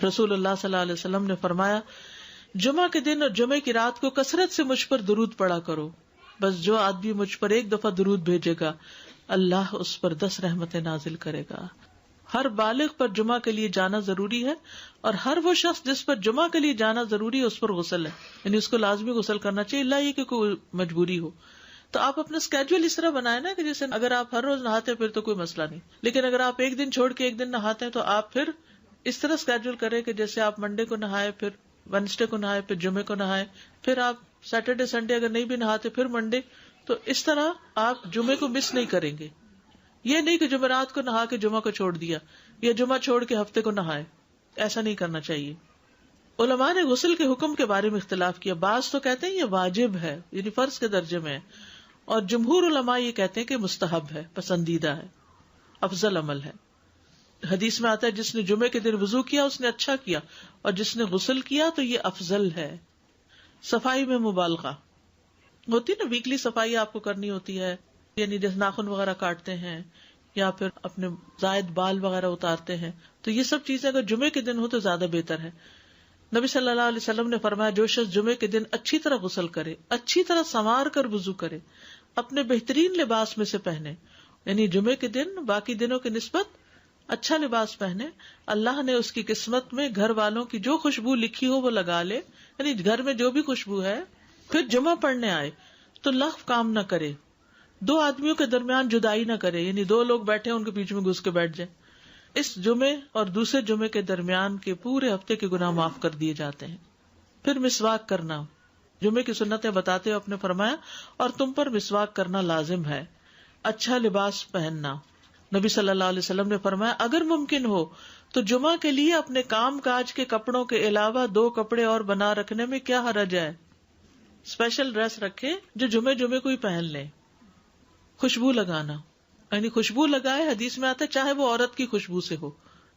رسول اللہ صلی اللہ علیہ وسلم نے فرمایا جمعہ کے دن اور جمعے کی رات کو کثرت سے مجھ پر درود پڑھا کرو، بس جو آدمی مجھ پر ایک دفعہ درود بھیجے گا اللہ اس پر 10 رحمتیں نازل کرے گا۔ ہر بالغ پر جمعہ کے لیے جانا ضروری ہے، اور ہر وہ شخص جس پر جمعہ کے لیے جانا ضروری ہے اس پر غسل ہے، یعنی اس کو لازمی غسل کرنا چاہیے، اللہ یہ کہ کوئی مجبوری ہو۔ تو آپ اپنا اسکیجول اس طرح بنائیں نا کہ جیسے اگر آپ ہر روز نہاتے ہیں پھر تو کوئی مسئلہ نہیں، لیکن اگر آپ ایک دن چھوڑ کے ایک دن نہاتے ہیں تو آپ پھر اس طرح اسکیجول کریں کہ جیسے آپ منڈے کو نہائے، پھر وینسڈے کو نہائے، پھر جمعے کو نہائے، پھر آپ سیٹرڈے سنڈے اگر نہیں بھی نہاتے پھر منڈے، تو اس طرح آپ جمعے کو مس نہیں کریں گے۔ یہ نہیں کہ جمعرات کو نہا کے جمعہ کو چھوڑ دیا یا جمعہ چھوڑ کے ہفتے کو نہائے، ایسا نہیں کرنا چاہیے۔ علماء نے غسل کے حکم کے بارے میں اختلاف کیا، بعض تو کہتے ہیں یہ واجب ہے، یعنی فرض کے درجے میں ہے، اور جمہور علماء یہ کہتے ہیں کہ مستحب ہے، پسندیدہ ہے، افضل عمل ہے۔ حدیث میں آتا ہے جس نے جمعے کے دن وضو کیا اس نے اچھا کیا، اور جس نے غسل کیا تو یہ افضل ہے۔ صفائی میں مبالغہ ہوتی نا، ویکلی صفائی آپ کو کرنی ہوتی ہے، یعنی جیسے ناخن وغیرہ کاٹتے ہیں یا پھر اپنے زائد بال وغیرہ اتارتے ہیں، تو یہ سب چیزیں اگر جمعے کے دن ہو تو زیادہ بہتر ہے۔ نبی صلی اللہ علیہ وسلم نے فرمایا جو شخص جمعے کے دن اچھی طرح غسل کرے، اچھی طرح سنوار کر وضو کرے، اپنے بہترین لباس میں سے پہنے، یعنی جمعے کے دن باقی دنوں کی نسبت اچھا لباس پہنے، اللہ نے اس کی قسمت میں گھر والوں کی جو خوشبو لکھی ہو وہ لگا لے، یعنی گھر میں جو بھی خوشبو ہے، پھر جمعہ پڑھنے آئے تو لغو کام نہ کرے، 2 آدمیوں کے درمیان جدائی نہ کرے، یعنی 2 لوگ بیٹھے ان کے بیچ میں گھس کے بیٹھ جائے۔ اس جمعے اور دوسرے جمعے کے درمیان کے پورے ہفتے کے گناہ معاف کر دیے جاتے ہیں۔ پھر مسواک کرنا، جمعے کی سنتیں بتاتے ہوئے آپ نے فرمایا اور تم پر مسواک کرنا لازم ہے۔ اچھا لباس پہننا، نبی صلی اللہ علیہ وسلم نے فرمایا اگر ممکن ہو تو جمعہ کے لیے اپنے کام کاج کے کپڑوں کے علاوہ 2 کپڑے اور بنا رکھنے میں کیا حرج ہے، اسپیشل ڈریس رکھے جو جمعے کو ہی پہن لیں۔ خوشبو لگانا، یعنی خوشبو لگائے، حدیث میں آتا ہے چاہے وہ عورت کی خوشبو سے ہو،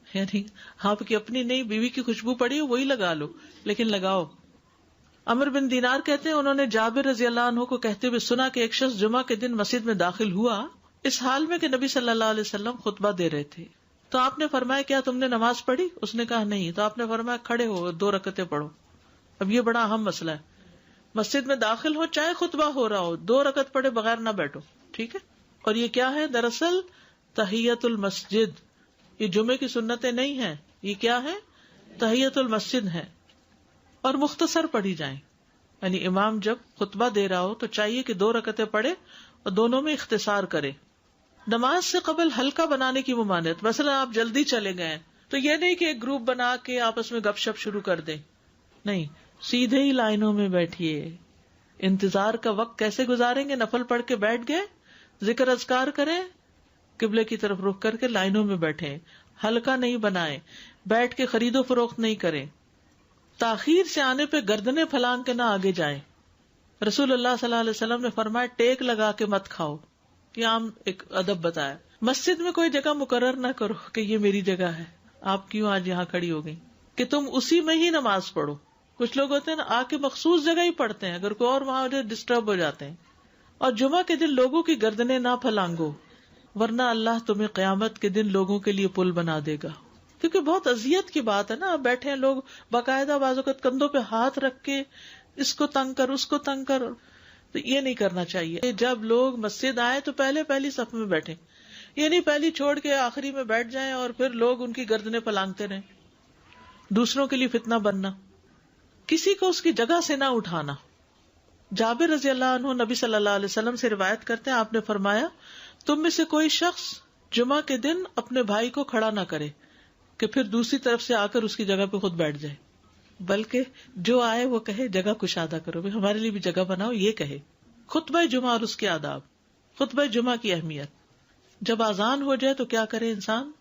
یعنی آپ کی اپنی نہیں، بیوی کی خوشبو پڑی ہو وہی لگا لو، لیکن لگاؤ۔ عمر بن دینار کہتے ہیں انہوں نے جابر رضی اللہ عنہ کو کہتے ہوئے سنا کہ ایک شخص جمعہ کے دن مسجد میں داخل ہوا اس حال میں کہ نبی صلی اللہ علیہ وسلم خطبہ دے رہے تھے، تو آپ نے فرمایا کیا تم نے نماز پڑھی؟ اس نے کہا نہیں، تو آپ نے فرمایا کھڑے ہو 2 رکعتیں پڑھو۔ اب یہ بڑا اہم مسئلہ ہے، مسجد میں داخل ہو چاہے خطبہ ہو رہا ہو 2 رکعت پڑھے بغیر نہ بیٹھو، ٹھیک ہے؟ اور یہ کیا ہے؟ دراصل تحیت المسجد، یہ جمعے کی سنتیں نہیں ہیں، یہ کیا ہے؟ تحیت المسجد ہے، اور مختصر پڑھی جائیں، یعنی امام جب خطبہ دے رہا ہو تو چاہیے کہ 2 رکعتیں پڑھے اور دونوں میں اختصار کرے۔ نماز سے قبل ہلکا بنانے کی ممانعت، مثلا آپ جلدی چلے گئے تو یہ نہیں کہ ایک گروپ بنا کے آپس میں گپ شپ شروع کر دیں، نہیں، سیدھے ہی لائنوں میں بیٹھیے۔ انتظار کا وقت کیسے گزاریں گے؟ نفل پڑھ کے بیٹھ گئے، ذکر اذکار کریں، قبلے کی طرف رخ کر کے لائنوں میں بیٹھیں، ہلکا نہیں بنائیں، بیٹھ کے خرید و فروخت نہیں کریں، تاخیر سے آنے پہ گردنیں پھلانگ کے نہ آگے جائیں۔ رسول اللہ صلی اللہ علیہ وسلم نے فرمایا ٹیک لگا کے مت کھاؤ، یہ عام ایک ادب بتایا۔ مسجد میں کوئی جگہ مقرر نہ کرو کہ یہ میری جگہ ہے، آپ کیوں آج یہاں کھڑی ہو گئی، کہ تم اسی میں ہی نماز پڑھو۔ کچھ لوگ ہوتے ہیں نا آ کے مخصوص جگہ ہی پڑھتے ہیں، اگر کوئی اور وہاں ہو جائے ڈسٹرب ہو جاتے ہیں۔ اور جمعہ کے دن لوگوں کی گردنیں نہ پھلانگو، ورنہ اللہ تمہیں قیامت کے دن لوگوں کے لیے پل بنا دے گا، کیونکہ بہت اذیت کی بات ہے نا، آپ بیٹھے ہیں لوگ باقاعدہ بعض اوقات کندھوں پہ ہاتھ رکھ کے اس کو تنگ کر اس کو تنگ کر، تو یہ نہیں کرنا چاہیے۔ جب لوگ مسجد آئے تو پہلی صف میں بیٹھیں، یہ نہیں پہلی چھوڑ کے آخری میں بیٹھ جائیں اور پھر لوگ ان کی گردنیں پھلانگتے رہیں، دوسروں کے لیے فتنہ بننا، کسی کو اس کی جگہ سے نہ اٹھانا۔ جابر رضی اللہ عنہ نبی صلی اللہ علیہ وسلم سے روایت کرتے ہیں، آپ نے فرمایا تم میں سے کوئی شخص جمعہ کے دن اپنے بھائی کو کھڑا نہ کرے کہ پھر دوسری طرف سے آ کر اس کی جگہ پہ خود بیٹھ جائے، بلکہ جو آئے وہ کہے جگہ کشادہ کرو، ہمارے لیے بھی جگہ بناؤ، یہ کہے۔ خطبہ جمعہ اور اس کے آداب، خطبہ جمعہ کی اہمیت، جب اذان ہو جائے تو کیا کرے انسان؟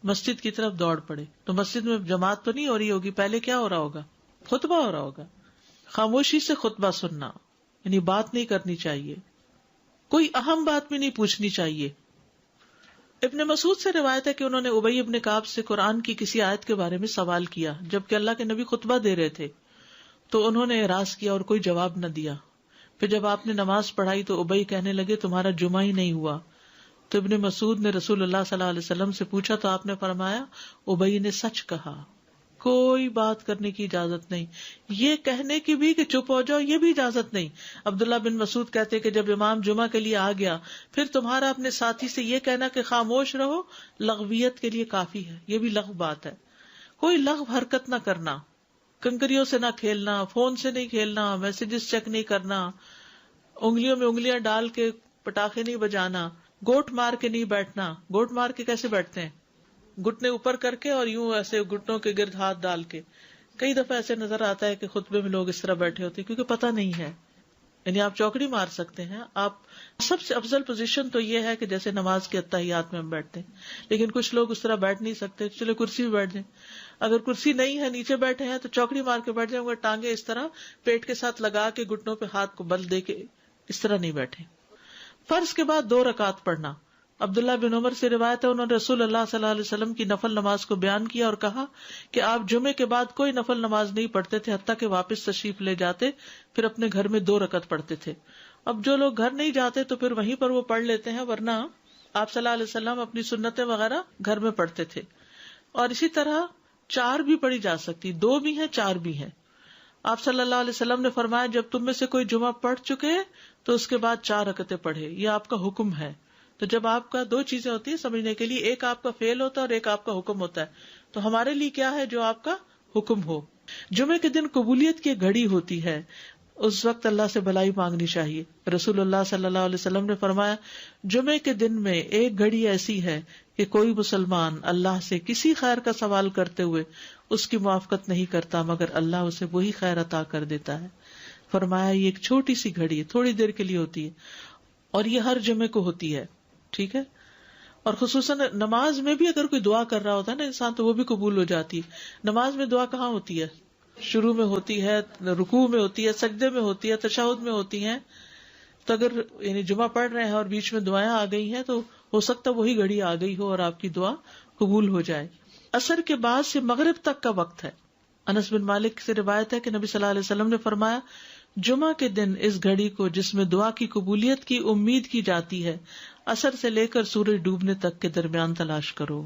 مسجد کی طرف دوڑ پڑے۔ تو مسجد میں جماعت تو نہیں ہو رہی ہوگی، پہلے کیا ہو رہا ہوگا؟ خطبہ ہو رہا ہوگا۔ خاموشی سے خطبہ سننا، یعنی بات نہیں کرنی چاہیے، کوئی اہم بات بھی نہیں پوچھنی چاہیے۔ ابن مسعود سے روایت ہے کہ انہوں نے ابی ابن کعب سے قرآن کی کسی آیت کے بارے میں سوال کیا جبکہ اللہ کے نبی خطبہ دے رہے تھے، تو انہوں نے اعراض کیا اور کوئی جواب نہ دیا۔ پھر جب آپ نے نماز پڑھائی تو ابی کہنے لگے تمہارا جمعہ ہی نہیں ہوا۔ تو ابن مسعود نے رسول اللہ صلی اللہ علیہ وسلم سے پوچھا تو آپ نے فرمایا ابی نے سچ کہا، کوئی بات کرنے کی اجازت نہیں. یہ کہنے کی بھی کہ چپ ہو جاؤ یہ بھی اجازت نہیں. عبداللہ بن مسعود کہتے کہ جب امام جمعہ کے لیے آ گیا پھر تمہارا اپنے ساتھی سے یہ کہنا کہ خاموش رہو لغویت کے لیے کافی ہے. یہ بھی لغو بات ہے. کوئی لغو حرکت نہ کرنا، کنکریوں سے نہ کھیلنا، فون سے نہیں کھیلنا، میسجز چیک نہیں کرنا، انگلیوں میں انگلیاں ڈال کے پٹاخے نہیں بجانا، گوٹ مار کے نہیں بیٹھنا. گوٹ مار کے کیسے بیٹھتے ہیں؟ گھٹنے اوپر کر کے اور یوں ایسے گھٹنوں کے گرد ہاتھ ڈال کے. کئی دفعہ ایسے نظر آتا ہے کہ خطبے میں لوگ اس طرح بیٹھے ہوتے ہیں کیونکہ پتہ نہیں ہے. یعنی آپ چوکڑی مار سکتے ہیں. آپ سب سے افضل پوزیشن تو یہ ہے کہ جیسے نماز کے اتحیات میں ہم بیٹھتے ہیں، لیکن کچھ لوگ اس طرح بیٹھ نہیں سکتے. چلے کرسی بھی بیٹھ جائیں. اگر کرسی نہیں ہے نیچے بیٹھے ہیں تو چوکڑی مار کے بیٹھ جائیں. ٹانگیں اس طرح پیٹ کے ساتھ لگا کے گھٹنوں پہ ہاتھ کو بل دے کے اس طرح نہیں بیٹھے. فرض کے بعد 2 رکعت پڑھنا. عبداللہ بن عمر سے روایت ہے انہوں نے رسول اللہ صلی اللہ علیہ وسلم کی نفل نماز کو بیان کیا اور کہا کہ آپ جمعے کے بعد کوئی نفل نماز نہیں پڑھتے تھے حتیٰ کہ واپس تشریف لے جاتے، پھر اپنے گھر میں 2 رکعت پڑھتے تھے. اب جو لوگ گھر نہیں جاتے تو پھر وہیں پر وہ پڑھ لیتے ہیں، ورنہ آپ صلی اللہ علیہ وسلم اپنی سنتیں وغیرہ گھر میں پڑھتے تھے. اور اسی طرح 4 بھی پڑھی جا سکتی، 2 بھی ہیں 4 بھی ہیں. آپ صلی اللہ علیہ وسلم نے فرمایا جب تم میں سے کوئی جمعہ پڑھ چکے تو اس کے بعد 4 رکعتیں پڑھے. یہ آپ کا حکم ہے. تو جب آپ کا 2 چیزیں ہوتی ہیں سمجھنے کے لیے، ایک آپ کا فعل ہوتا ہے اور ایک آپ کا حکم ہوتا ہے. تو ہمارے لیے کیا ہے؟ جو آپ کا حکم ہو. جمعے کے دن قبولیت کی گھڑی ہوتی ہے، اس وقت اللہ سے بھلائی مانگنی چاہیے. رسول اللہ صلی اللہ علیہ وسلم نے فرمایا جمعے کے دن میں ایک گھڑی ایسی ہے کہ کوئی مسلمان اللہ سے کسی خیر کا سوال کرتے ہوئے اس کی موافقت نہیں کرتا مگر اللہ اسے وہی خیر عطا کر دیتا ہے. فرمایا یہ ایک چھوٹی سی گھڑی ہے، تھوڑی دیر کے لیے ہوتی ہے اور یہ ہر جمعے کو ہوتی ہے. ٹھیک ہے. اور خصوصاً نماز میں بھی اگر کوئی دعا کر رہا ہوتا ہے نا انسان تو وہ بھی قبول ہو جاتی ہے. نماز میں دعا کہاں ہوتی ہے؟ شروع میں ہوتی ہے، رکوع میں ہوتی ہے، سجدے میں ہوتی ہے، تشہد میں ہوتی ہیں. تو اگر یعنی جمعہ پڑھ رہے ہیں اور بیچ میں دعائیں آ گئی ہیں تو ہو سکتا وہی گھڑی آ گئی ہو اور آپ کی دعا قبول ہو جائے. عصر کے بعد سے مغرب تک کا وقت ہے. انس بن مالک سے روایت ہے کہ نبی صلی اللہ علیہ وسلم نے فرمایا جمعہ کے دن اس گھڑی کو جس میں دعا کی قبولیت کی امید کی جاتی ہے عصر سے لے کر سورج ڈوبنے تک کے درمیان تلاش کرو.